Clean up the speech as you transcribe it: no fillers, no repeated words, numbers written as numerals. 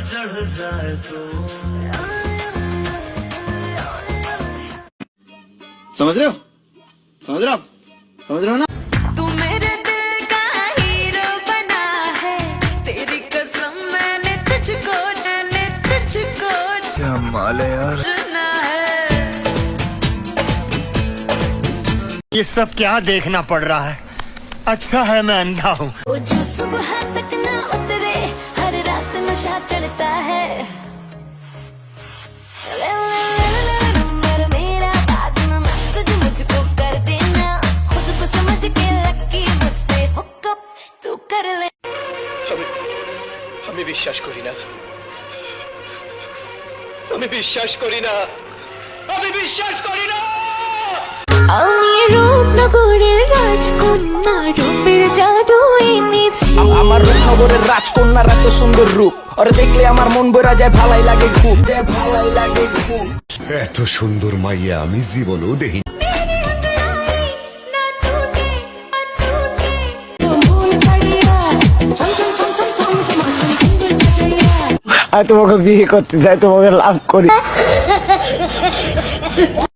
चढ़ जाए तो समझ रहे हो समझ रहे हो समझ रहे हो ना। तू मेरे दिल का हीरो बना है, तेरी कसम मैंने तुझको क्या माल है यार। चुना है। ये सब क्या देखना पड़ रहा है। अच्छा है मैं अंधा हूँ। वो जो सुबह तक ना उतरे, हर रात नशा चढ़ता है। मेरा बाद में मैसेज मुझको कर देना, खुद को समझ के लकी मुझसे हुकअप तू कर ले। আমি বিশ্বাস করি না, আমি বিশ্বাস করি না, আমি বিশ্বাস করি না। আমি রূপনগরের রাজকন্যা, রূপের জাদু এনেছি। আমার রূপনগরের রাজকন্যার এত সুন্দর রূপ, ওরে দেখলে আমার মন ভরা যায়, ভালাই লাগে খুব, যায় ভালাই লাগে খুব। এত সুন্দর মাইয়া আমি জীবনেও দেখি। আর তোমাকে বিয়ে করতে চাই, তোমাকে লাভ করি।